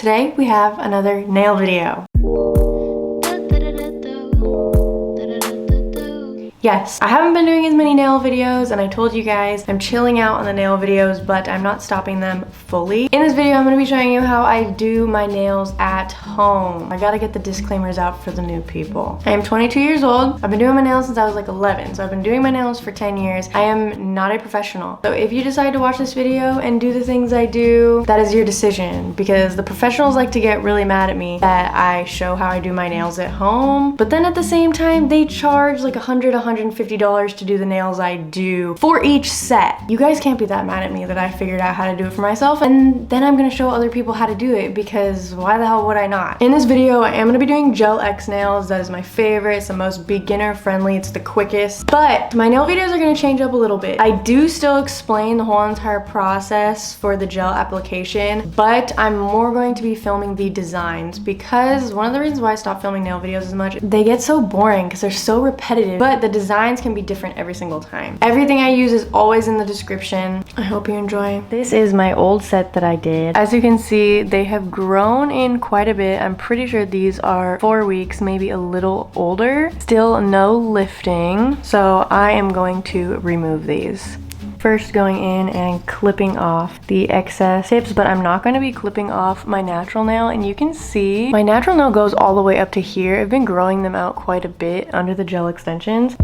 Today we have another nail video. Yes, I haven't been doing as many nail videos, and I told you guys I'm chilling out on the nail videos, but I'm not stopping them fully. In this video, I'm going to be showing you how I do my nails at home. I gotta get the disclaimers out for the new people. I am 22 years old. I've been doing my nails since I was like 11, so I've been doing my nails for 10 years. I am not a professional. So if you decide to watch this video and do the things I do, that is your decision, because the professionals like to get really mad at me that I show how I do my nails at home, but then at the same time, they charge like $150 to do the nails I do for each set. You guys can't be that mad at me that I figured out how to do it for myself, and then I'm gonna show other people how to do it, because why the hell would I not? In this video, I am gonna be doing gel X nails. That is my favorite. It's the most beginner friendly. It's the quickest. But my nail videos are gonna change up a little bit. I do still explain the whole entire process for the gel application, but I'm more going to be filming the designs, because one of the reasons why I stopped filming nail videos as much, they get so boring because they're so repetitive, but the designs can be different every single time. Everything I use is always in the description. I hope you enjoy. This is my old set that I did. As you can see, they have grown in quite a bit. I'm pretty sure these are 4 weeks, maybe a little older. Still no lifting, so I am going to remove these. First, going in and clipping off the excess tips, but I'm not going to be clipping off my natural nail, and you can see my natural nail goes all the way up to here. I've been growing them out quite a bit under the gel extensions.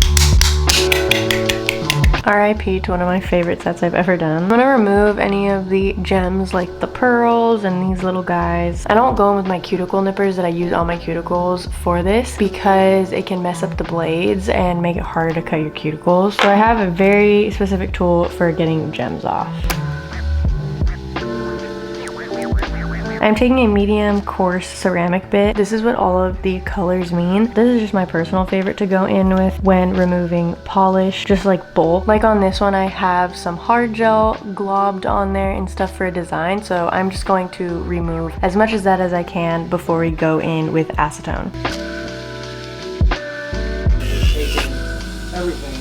RIP to one of my favorite sets I've ever done. I'm gonna remove any of the gems like the pearls and these little guys. I don't go in with my cuticle nippers that I use on my cuticles for this, because it can mess up the blades and make it harder to cut your cuticles. So I have a very specific tool for getting gems off. I'm taking a medium coarse ceramic bit. This is what all of the colors mean. This is just my personal favorite to go in with when removing polish, just like bulk. Like on this one, I have some hard gel globbed on there and stuff for a design, so I'm just going to remove as much of that as I can before we go in with acetone. Everything.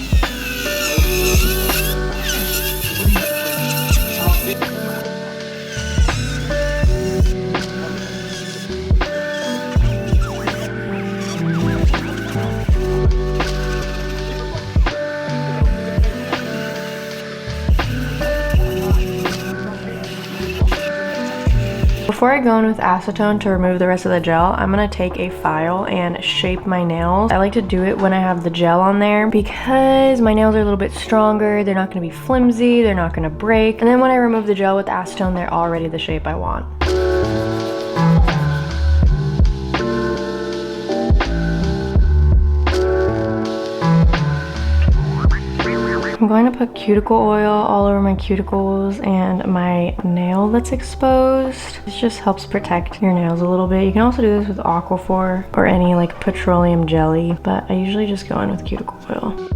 Before I go in with acetone to remove the rest of the gel, I'm gonna take a file and shape my nails. I like to do it when I have the gel on there, because my nails are a little bit stronger. They're not gonna be flimsy, they're not gonna break. And then when I remove the gel with acetone, they're already the shape I want. I'm going to put cuticle oil all over my cuticles and my nail that's exposed. This just helps protect your nails a little bit. You can also do this with Aquaphor or any like petroleum jelly, but I usually just go in with cuticle oil.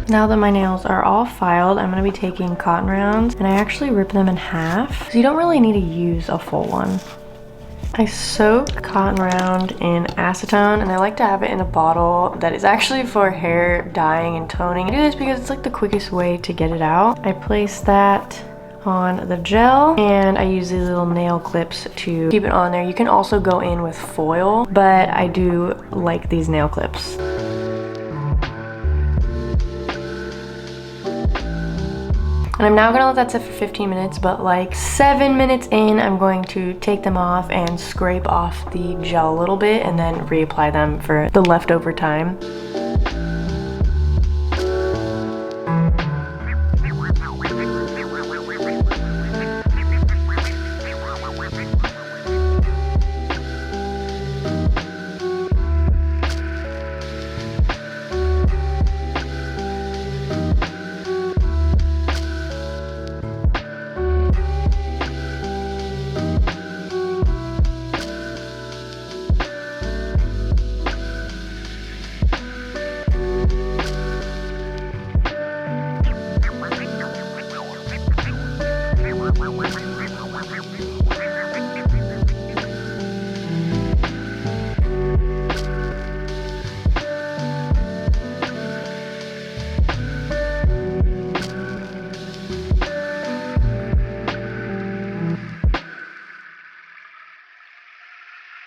Now that my nails are all filed, I'm going to be taking cotton rounds, and I actually rip them in half, so you don't really need to use a full one. I soak cotton round in acetone, and I like to have it in a bottle that is actually for hair dyeing and toning. I do this because it's like the quickest way to get it out. I place that on the gel, and I use these little nail clips to keep it on there. You can also go in with foil, but I do like these nail clips. And I'm now gonna let that sit for 15 minutes, but like 7 minutes in, I'm going to take them off and scrape off the gel a little bit and then reapply them for the leftover time.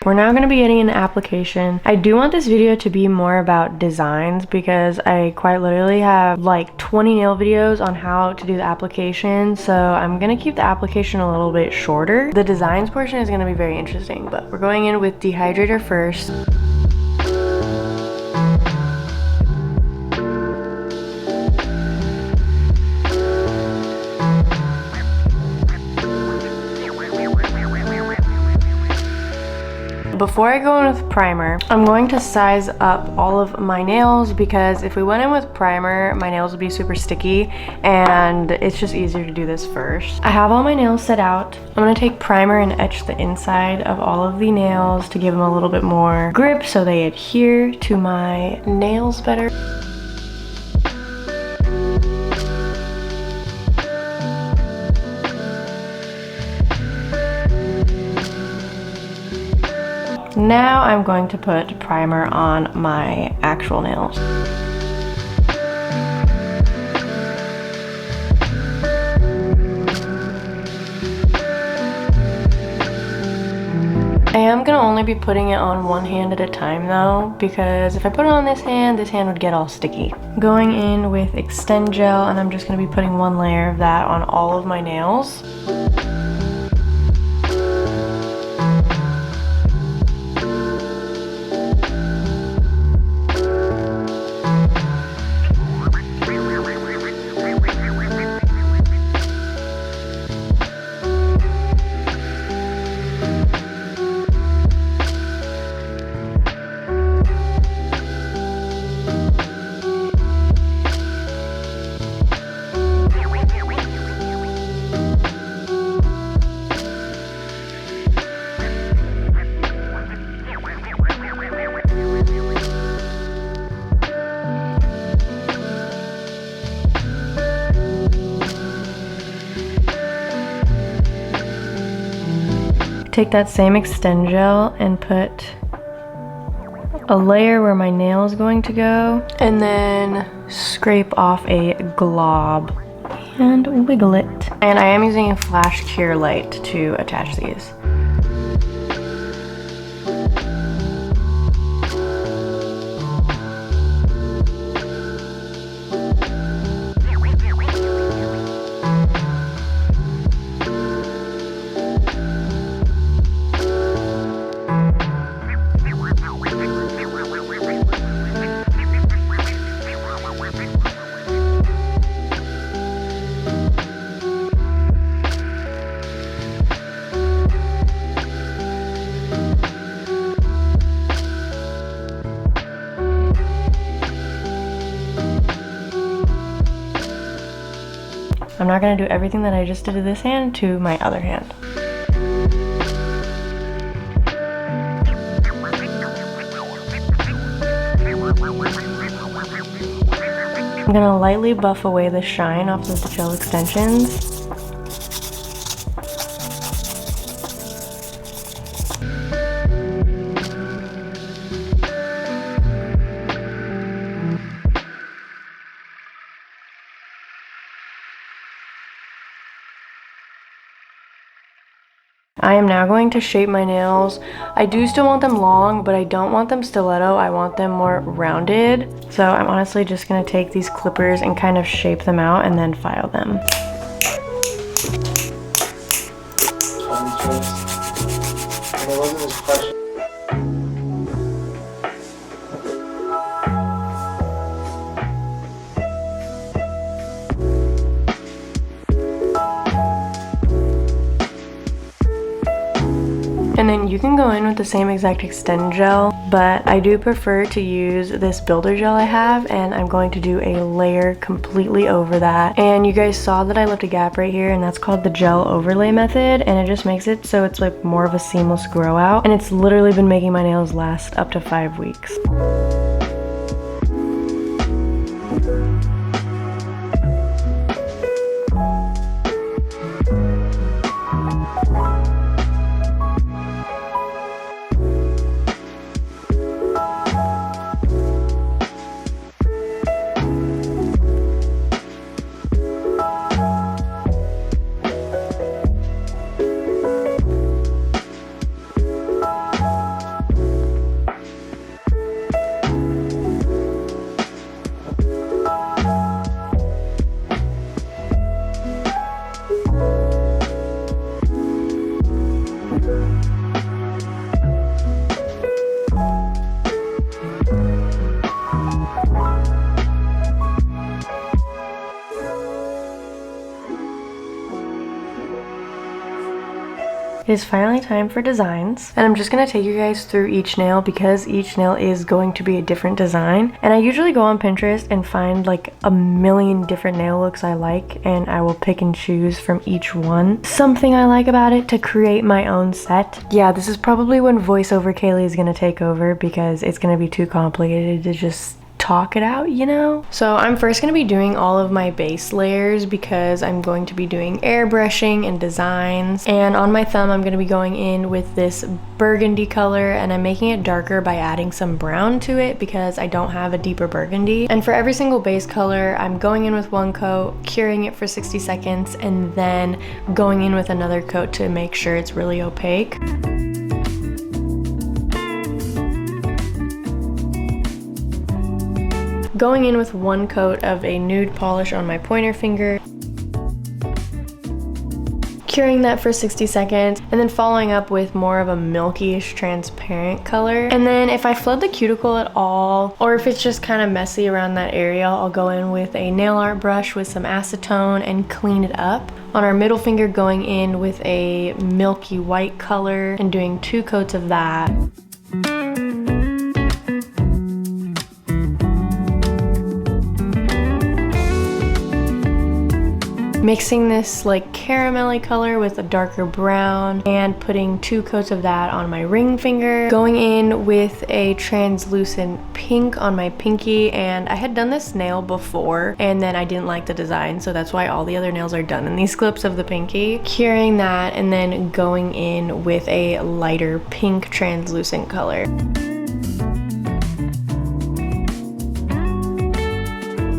We're now going to be getting an application. I do want this video to be more about designs because I quite literally have like 20 nail videos on how to do the application, so I'm going to keep the application a little bit shorter. The designs portion is going to be very interesting, but we're going in with dehydrator first. Before I go in with primer, I'm going to size up all of my nails because if we went in with primer, my nails would be super sticky and it's just easier to do this first. I have all my nails set out. I'm gonna take primer and etch the inside of all of the nails to give them a little bit more grip so they adhere to my nails better. Now I'm going to put primer on my actual nails. I am gonna only be putting it on one hand at a time though, because if I put it on this hand would get all sticky. Going in with Extend Gel, and I'm just gonna be putting one layer of that on all of my nails. Take that same Extend Gel and put a layer where my nail is going to go, and then scrape off a glob and wiggle it. And I am using a flash cure light to attach these. I'm not going to do everything that I just did to this hand to my other hand. I'm going to lightly buff away the shine off of the gel extensions. I am now going to shape my nails. I do still want them long, but I don't want them stiletto. I want them more rounded. So I'm honestly just gonna take these clippers and kind of shape them out and then file them. And then you can go in with the same exact Extend Gel, but I do prefer to use this builder gel I have, and I'm going to do a layer completely over that. And you guys saw that I left a gap right here, and that's called the gel overlay method, and it just makes it so it's like more of a seamless grow out, and it's literally been making my nails last up to 5 weeks. It is finally time for designs, and I'm just gonna take you guys through each nail because each nail is going to be a different design. And I usually go on Pinterest and find like a million different nail looks I like, and I will pick and choose from each one something I like about it to create my own set. Yeah, this is probably when voiceover Kaylee is gonna take over because it's gonna be too complicated to just talk it out, you know? So I'm first going to be doing all of my base layers because I'm going to be doing airbrushing and designs. And on my thumb, I'm going to be going in with this burgundy color, and I'm making it darker by adding some brown to it because I don't have a deeper burgundy. And for every single base color, I'm going in with one coat, curing it for 60 seconds, and then going in with another coat to make sure it's really opaque. Going in with one coat of a nude polish on my pointer finger, curing that for 60 seconds, and then following up with more of a milky-ish transparent color. And then if I flood the cuticle at all, or if it's just kind of messy around that area, I'll go in with a nail art brush with some acetone and clean it up. On our middle finger, going in with a milky white color and doing 2 coats of that. Mixing this like caramelly color with a darker brown and putting 2 coats of that on my ring finger. Going in with a translucent pink on my pinky, and I had done this nail before and then I didn't like the design, so that's why all the other nails are done in these clips of the pinky. Curing that and then going in with a lighter pink translucent color.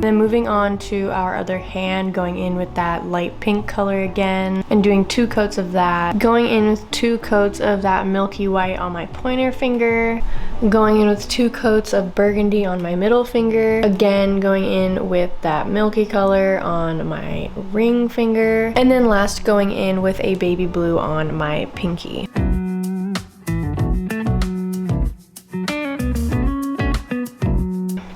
Then moving on to our other hand, going in with that light pink color again and doing 2 coats of that. Going in with 2 coats of that milky white on my pointer finger. Going in with 2 coats of burgundy on my middle finger. Again, going in with that milky color on my ring finger. And then last, going in with a baby blue on my pinky.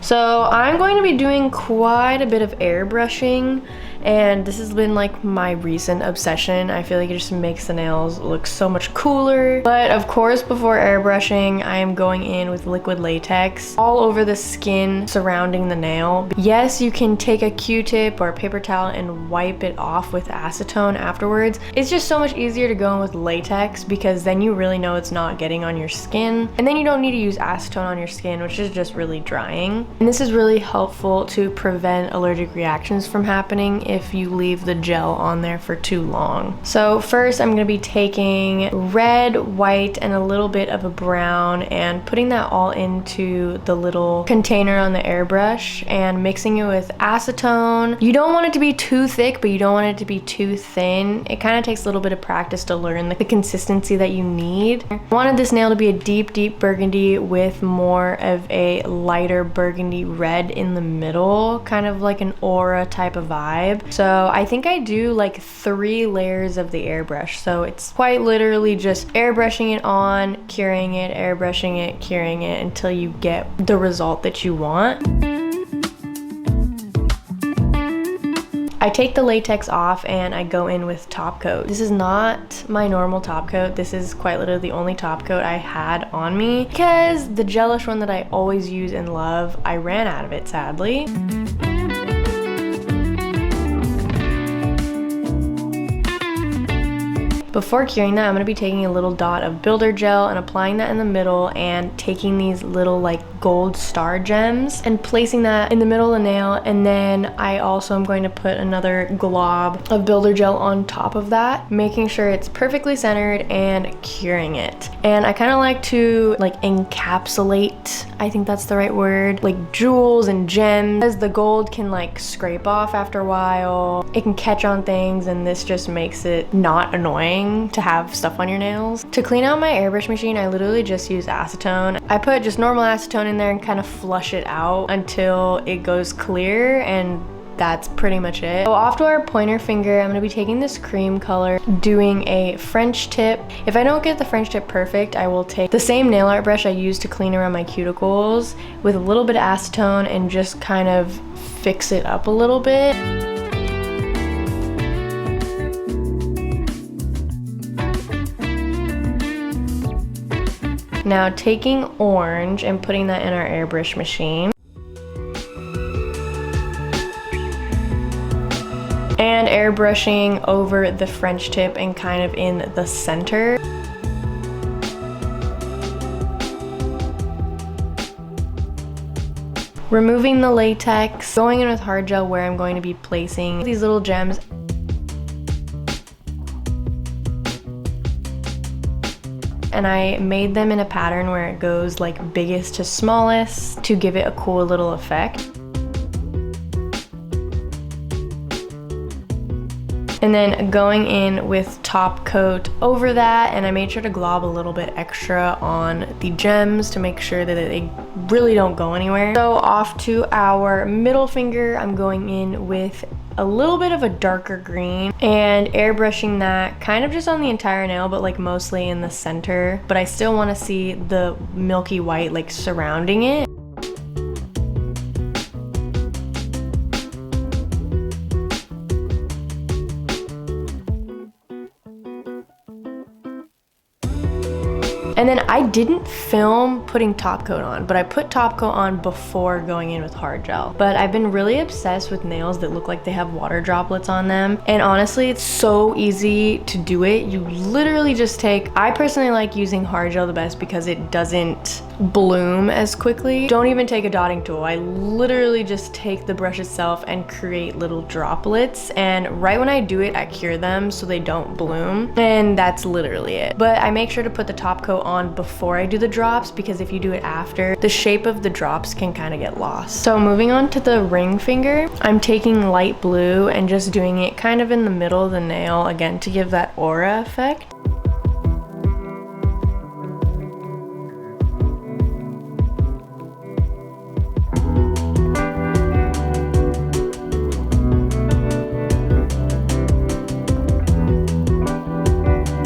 So I'm going to be doing quite a bit of airbrushing, and this has been like my recent obsession. I feel like it just makes the nails look so much cooler. But of course, before airbrushing, I am going in with liquid latex all over the skin surrounding the nail. Yes, you can take a Q-tip or a paper towel and wipe it off with acetone afterwards. It's just so much easier to go in with latex because then you really know it's not getting on your skin. And then you don't need to use acetone on your skin, which is just really drying. And this is really helpful to prevent allergic reactions from happening if you leave the gel on there for too long. So first I'm going to be taking red, white, and a little bit of a brown and putting that all into the little container on the airbrush and mixing it with acetone. You don't want it to be too thick, but you don't want it to be too thin. It kind of takes a little bit of practice to learn the consistency that you need. I wanted this nail to be a deep burgundy with more of a lighter burgundy red in the middle, kind of like an aura type of vibe. So I think I do like 3 layers of the airbrush. So it's quite literally just airbrushing it on, curing it, airbrushing it, curing it until you get the result that you want. I take the latex off and I go in with top coat. This is not my normal top coat. This is quite literally the only top coat I had on me because the gelish one that I always use and love, I ran out of it sadly. Before curing that, I'm going to be taking a little dot of builder gel and applying that in the middle and taking these little like gold star gems and placing that in the middle of the nail. And then I also am going to put another glob of builder gel on top of that, making sure it's perfectly centered and curing it. And I kind of like to like encapsulate, I think that's the right word, like jewels and gems, as the gold can like scrape off after a while. It can catch on things, and this just makes it not annoying to have stuff on your nails. To clean out my airbrush machine, I literally just use acetone. I put just normal acetone in there and kind of flush it out until it goes clear, and that's pretty much it. So off to our pointer finger, I'm gonna be taking this cream color, doing a French tip. If I don't get the French tip perfect, I will take the same nail art brush I used to clean around my cuticles with a little bit of acetone and just kind of fix it up a little bit. Now taking orange and putting that in our airbrush machine. And airbrushing over the French tip and kind of in the center. Removing the latex, going in with hard gel where I'm going to be placing these little gems. And I made them in a pattern where it goes like biggest to smallest to give it a cool little effect. And then going in with top coat over that, and I made sure to glob a little bit extra on the gems to make sure that they really don't go anywhere. So off to our middle finger, I'm going in with a little bit of a darker green and airbrushing that kind of just on the entire nail, but like mostly in the center. But I still want to see the milky white like surrounding it. And then I didn't film putting top coat on, but I put top coat on before going in with hard gel. But I've been really obsessed with nails that look like they have water droplets on them. And honestly, it's so easy to do it. You literally just take, I personally like using hard gel the best because it doesn't bloom as quickly. Don't even take a dotting tool. I literally just take the brush itself and create little droplets. And right when I do it, I cure them so they don't bloom. And that's literally it. But I make sure to put the top coat on before I do the drops, because if you do it after, the shape of the drops can kind of get lost. So moving on to the ring finger, I'm taking light blue and just doing it kind of in the middle of the nail, again, to give that aura effect.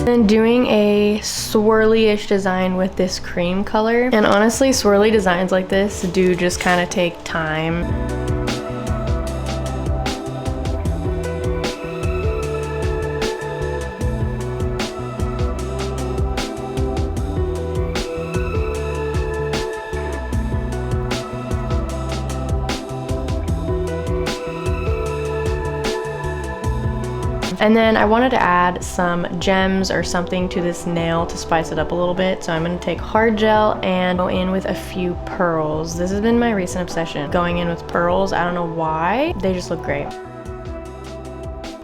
And doing a swirly-ish design with this cream color. And honestly, swirly designs like this do just kind of take time. And then I wanted to add some gems or something to this nail to spice it up a little bit. So I'm gonna take hard gel and go in with a few pearls. This has been my recent obsession, going in with pearls. I don't know why, they just look great.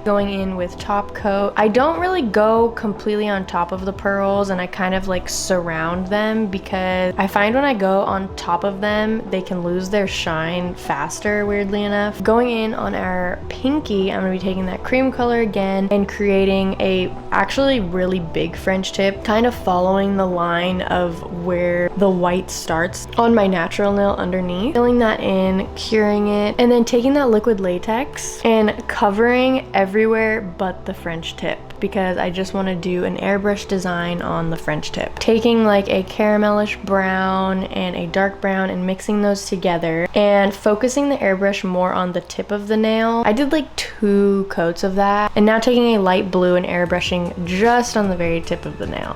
Going in with top coat. I don't really go completely on top of the pearls, and I kind of like surround them because I find when I go on top of them, they can lose their shine faster, weirdly enough. Going in on our pinky, I'm gonna be taking that cream color again and creating a actually really big French tip, kind of following the line of where the white starts on my natural nail underneath. Filling that in, curing it, and then taking that liquid latex and covering everywhere but the French tip, because I just want to do an airbrush design on the French tip. Taking like a caramelish brown and a dark brown and mixing those together and focusing the airbrush more on the tip of the nail. I did like 2 coats of that, and now taking a light blue and airbrushing just on the very tip of the nail.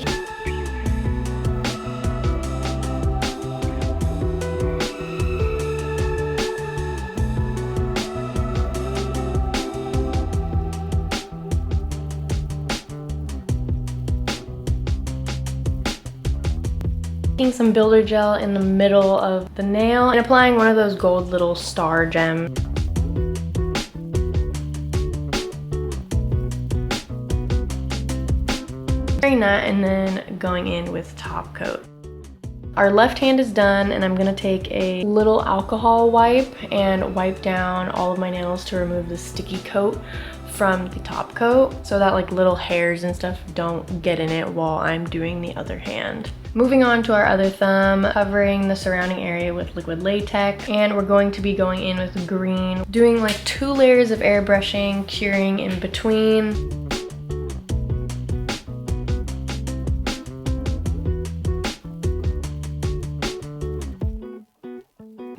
Some builder gel in the middle of the nail and applying one of those gold little star gems. Spraying that and then going in with top coat. Our left hand is done, and I'm gonna take a little alcohol wipe and wipe down all of my nails to remove the sticky coat from the top coat so that like little hairs and stuff don't get in it while I'm doing the other hand. Moving on to our other thumb, covering the surrounding area with liquid latex, and we're going to be going in with green, doing like 2 layers of airbrushing, curing in between.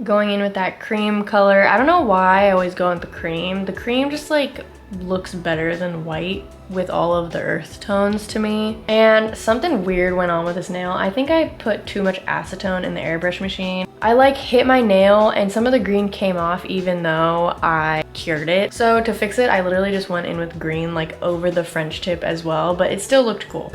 Going in with that cream color. I don't know why I always go with the cream. The cream just like looks better than white with all of the earth tones to me. And something weird went on with this nail. I think I put too much acetone in the airbrush machine. I like hit my nail and some of the green came off even though I cured it. So to fix it, I literally just went in with green like over the French tip as well, but it still looked cool.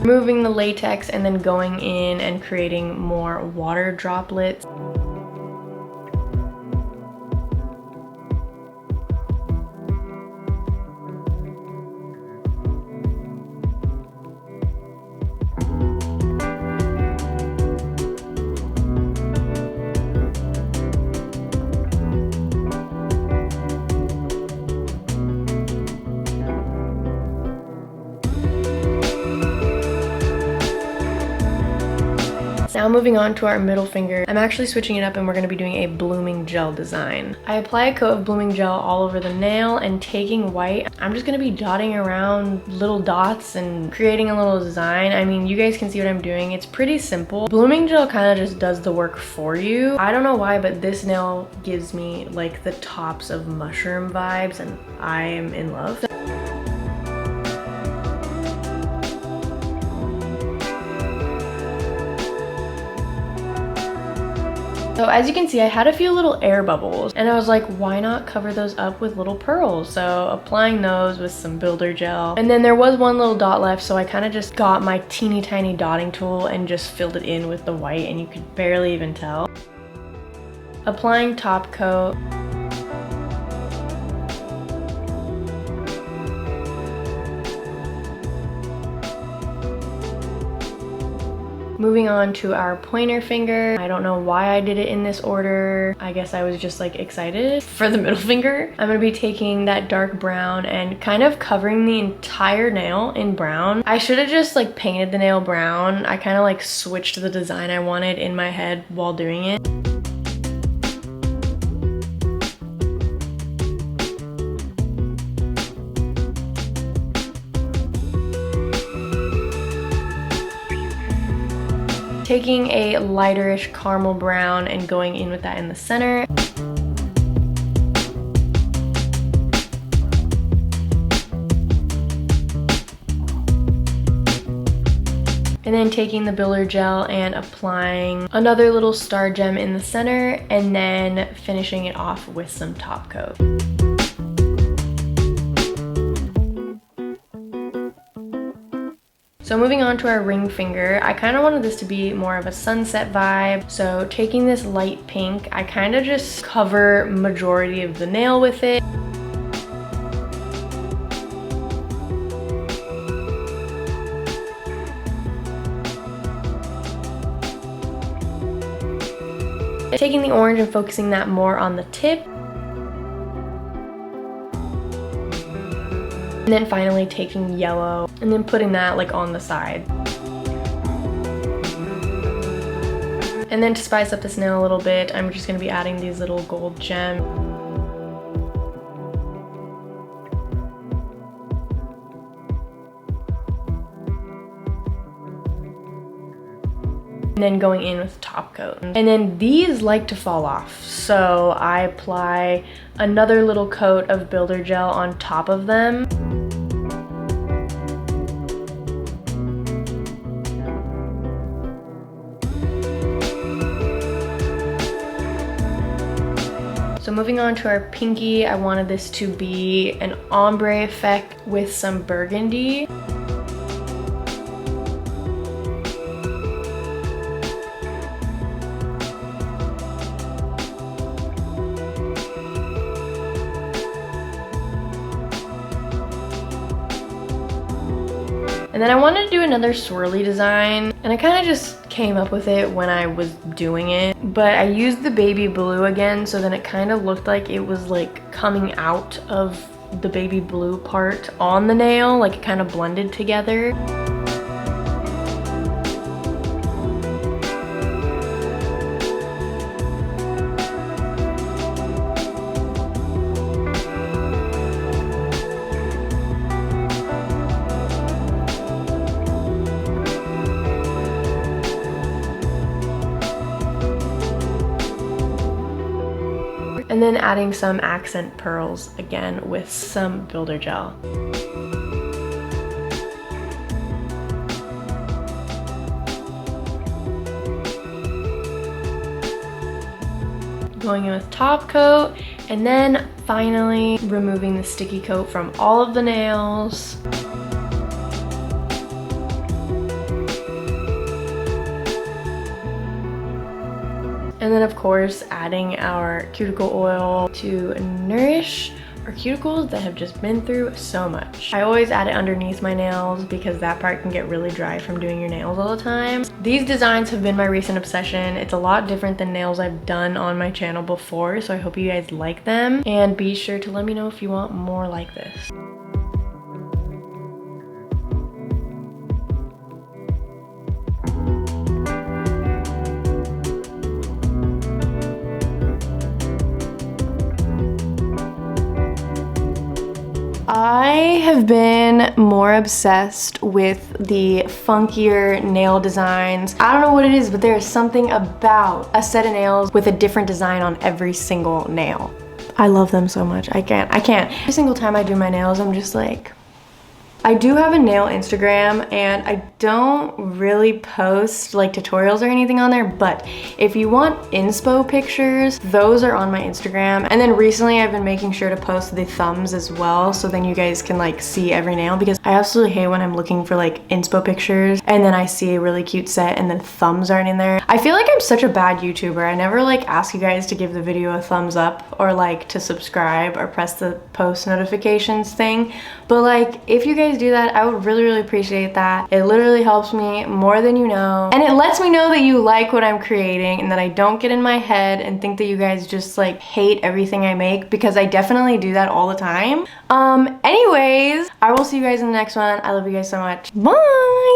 Removing the latex and then going in and creating more water droplets. Now moving on to our middle finger, I'm actually switching it up and we're going to be doing a blooming gel design. I apply a coat of blooming gel all over the nail and taking white, I'm just going to be dotting around little dots and creating a little design. I mean, you guys can see what I'm doing. It's pretty simple. Blooming gel kind of just does the work for you. I don't know why, but this nail gives me like the tops of mushroom vibes and I am in love. So as you can see, I had a few little air bubbles and I was like, why not cover those up with little pearls? So applying those with some builder gel. And then there was one little dot left, so I kind of just got my teeny tiny dotting tool and just filled it in with the white and you could barely even tell. Applying top coat. Moving on to our pointer finger. I don't know why I did it in this order. I guess I was just like excited for the middle finger. I'm gonna be taking that dark brown and kind of covering the entire nail in brown. I should have just like painted the nail brown. I kind of like switched the design I wanted in my head while doing it. Taking a lighterish caramel brown and going in with that in the center. And then taking the builder gel and applying another little star gem in the center and then finishing it off with some top coat. So moving on to our ring finger, I kind of wanted this to be more of a sunset vibe. So taking this light pink, I kind of just cover majority of the nail with it. Taking the orange and focusing that more on the tip. And then finally taking yellow and then putting that like on the side. And then to spice up this nail a little bit, I'm just going to be adding these little gold gems. And then going in with top coat. And then these like to fall off, so I apply another little coat of builder gel on top of them. So moving on to our pinky, I wanted this to be an ombre effect with some burgundy. And then I wanted to do another swirly design, and I kind of just came up with it when I was doing it. But I used the baby blue again, so then it kind of looked like it was like coming out of the baby blue part on the nail, like it kind of blended together. And then adding some accent pearls again with some builder gel. Going in with top coat, and then finally removing the sticky coat from all of the nails. And then of course adding our cuticle oil to nourish our cuticles that have just been through so much. I always add it underneath my nails because that part can get really dry from doing your nails all the time. These designs have been my recent obsession. It's a lot different than nails I've done on my channel before, so I hope you guys like them. And be sure to let me know if you want more like this. I have been more obsessed with the funkier nail designs. I don't know what it is, but there is something about a set of nails with a different design on every single nail. I love them so much. I can't. Every single time I do my nails, I'm just like, I do have a nail Instagram and I don't really post like tutorials or anything on there, but if you want inspo pictures, those are on my Instagram. And then recently I've been making sure to post the thumbs as well, so then you guys can like see every nail, because I absolutely hate when I'm looking for like inspo pictures and then I see a really cute set and then thumbs aren't in there. I feel like I'm such a bad YouTuber. I never like ask you guys to give the video a thumbs up or like to subscribe or press the post notifications thing, but like if you guys do that, I would really appreciate that. It literally helps me more than you know, and it lets me know that you like what I'm creating and that I don't get in my head and think that you guys just like hate everything I make, because I definitely do that all the time. Anyways, I will see you guys in the next one. I love you guys so much. Bye.